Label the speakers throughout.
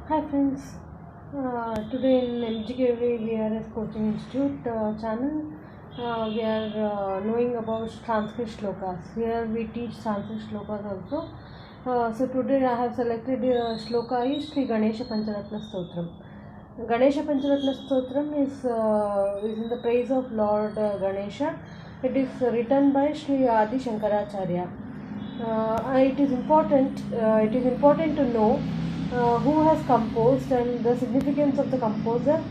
Speaker 1: Hi friends, today in MGKV VRS Coaching Institute channel, we are knowing about Sanskrit shlokas. Here we teach Sanskrit shlokas also. So today I have selected shloka is Sri Ganesha Pancharatna Stotram. Ganesha Pancharatna Stotram is in the praise of Lord Ganesha. It is written by Sri Adi Shankaracharya. It is important to know who has composed and the significance of the composer.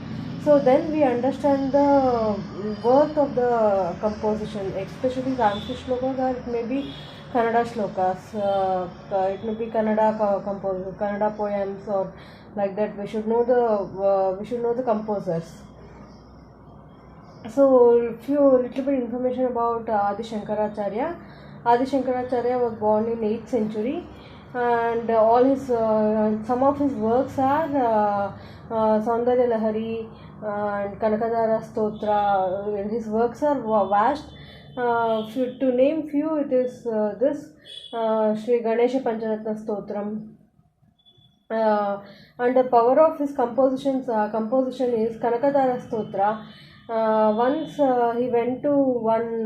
Speaker 1: So then we understand the worth of the composition, especially Sanskrit shlokas, or it may be Kannada shlokas. It may be Kannada poems, or like that. We should know the composers. So, little bit information about Adi Shankaracharya. Adi Shankaracharya was born in 8th century, and some of his works are Saundarya Lahari and Kanakadara Stotra. His works are vast. To name few, it is this Sri Ganesha Pancharatna Stotram. And the power of his composition is Kanakadara Stotra. Once he went to one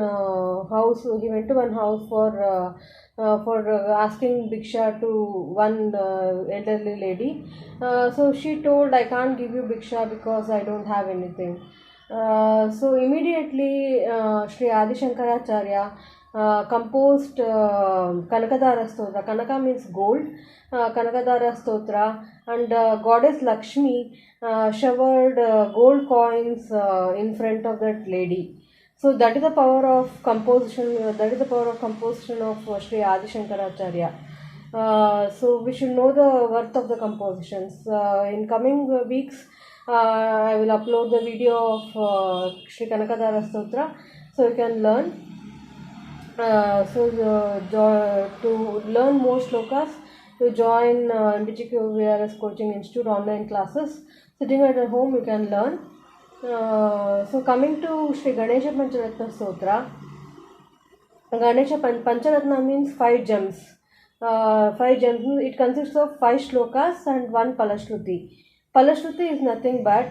Speaker 1: house. He went to one house for asking bhiksha to one elderly lady. So she told, "I can't give you bhiksha because I don't have anything." So immediately Sri Adi Shankaracharya composed Kanakadara Stotra. Kanaka means gold. Kanakadara Stotra, and goddess Lakshmi showered gold coins in front of that lady. So that is the power of composition. That is the power of composition of Sri Adi Shankaracharya. So we should know the worth of the compositions. In coming weeks, I will upload the video of Sri Kanakadara Stotra, so you can learn. To learn more shlokas, to join MBGQ VRS Coaching Institute online classes. Sitting at home, you can learn. So coming to Sri Ganesha Pancharatna Stotra, Pancharatna means 5 gems. 5 gems. It consists of 5 shlokas and 1 Palashruti. Palashruti is nothing but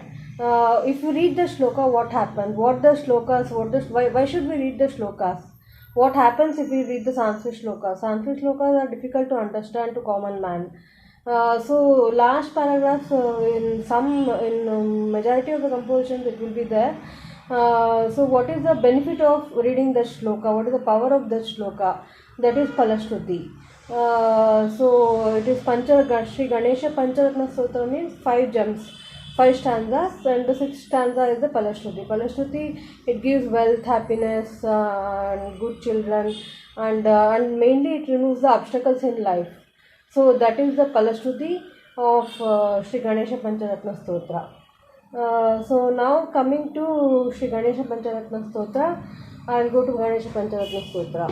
Speaker 1: if you read the shloka, what happens? Why should we read the shlokas? What happens if we read the Sanskrit shlokas? Sanskrit shlokas are difficult to understand to common man. So last paragraphs in majority of the compositions it will be there. So what is the benefit of reading the shloka? What is the power of the shloka? That is Palashruti. So it is Sri Ganesha Pancharatna Stotra means 5 gems, 5 stanzas, and the 6th stanza is the Palashruti. Palashruti, it gives wealth, happiness, and good children, and mainly it removes the obstacles in life. So that is the Palashruti of Sri Ganesha Pancharatna Stotra. So now coming to Sri Ganesha Pancharatna Stotra, I will go to Ganesha Pancharatna Stotra.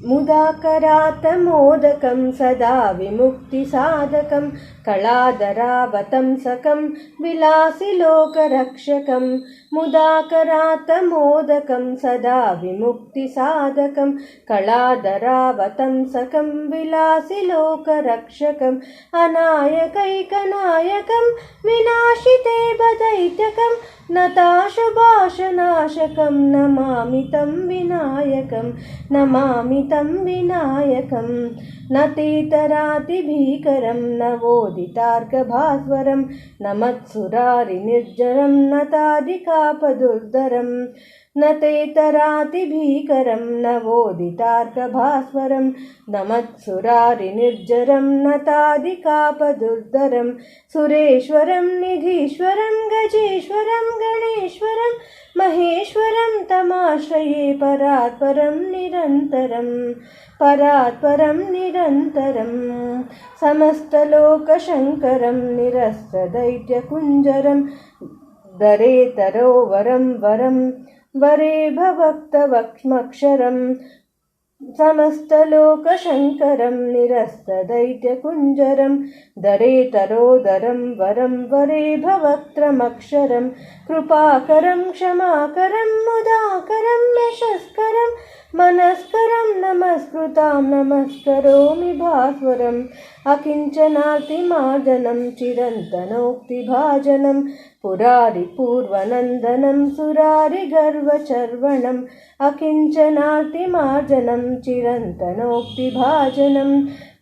Speaker 1: मुदाकरातमोदकं सदा विमुक्तिसाधकं कलादरावतंसकं विलासिलोकरक्षकं मुदाकरातमोदकं सदा विमुक्तिसाधकं कलादरावतंसकं विलासिलोकरक्षकम् अनायकैकनायकं विनाशिते बदैत्यकं नताशुभाशनाशकं नमामि तं विनायकं नमामि तं विनायकं नतेतरातिभीकरं नवोदितार्कभास्वरं नमत्सुरारिनिर्जरं नतादिकापदुर्धरं नतेतरातिभीकरं नवोदितार्कभास्वरं नमत्सुरारिनिर्जरं नतादिकापदुर्धरं सुरेश्वरं निधीश्वरं गजेश्वरं गणेश्वरं महेश्वरं तमाश्रये परात्परं निरन्तरं समस्तलोकशङ्करं निरस्तदैत्यकुञ्जरं दरेतरोवरं वरे भवक्तवक्ष्मक्षरं समस्तलोकशङ्करं निरस्तदैत्यकुञ्जरं दरेतरोदरं वरं वरे भवक्त्रमक्षरं कृपाकरं क्षमाकरं मुदाकरं यशस्करं मनस्करं नमस्कृतां नमस्करोमि भास्वरम् अकिञ्चनातिमार्जनं चिरन्तनोक्तिभाजनं पुरारिपूर्वनन्दनं सुरारिगर्वचर्वणम् अकिञ्चनातिमार्जनं चिरन्तनोक्तिभाजनं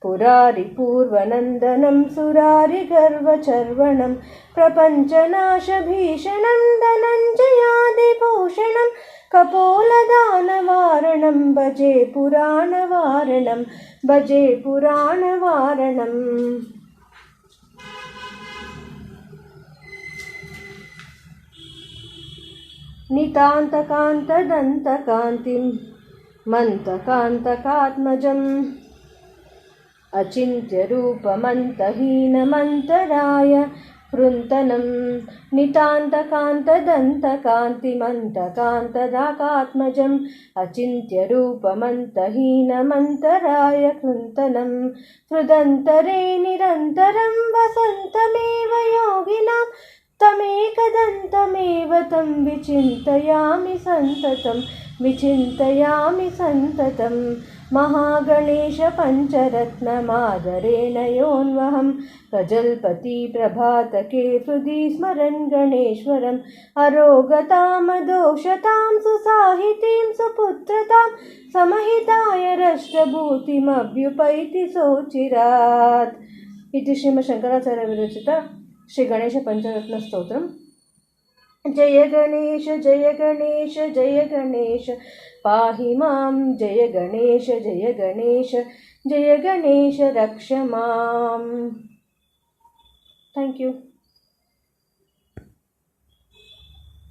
Speaker 1: पुरारिपूर्वनन्दनं सुरारिगर्वचर्वणं प्रपञ्चनाशभीषणं धनञ्जयादिभूषणं कपोलदानवारणं भजे पुराणवारणं भजे पुराणवारणम् नितान्तकान्तदन्तकान्तिं मन्तकान्तकात्मजम् अचिन्त्यरूपमन्तहीनमन्तराय कृन्तनं नितान्तकान्तदन्तकान्तिमन्तकान्तदाकात्मजम् अचिन्त्यरूपमन्तहीनमन्तराय कृन्तनं हृदन्तरे निरन्तरं वसन्तमेव योगिनां तमेकदन्तमेव तं विचिन्तयामि सन्ततं महागणेश पञ्चरत्नमादरेण योऽन्वहं प्रजल्पति प्रभातके हृदि स्मरन् गणेश्वरम् अरोगतामदोषतां सुसाहितीं सुपुत्रतां समहिताय रष्टभूतिमभ्युपैति सोचिरात्। इति श्रीमद्शङ्कराचार्य विरचित श्री गणेश पंचरत्न स्तोत्रम्। जय गणेश जय गणेश जय गणेश पाहि मां जय गणेश जय गणेश रक्ष माम्। Thank you.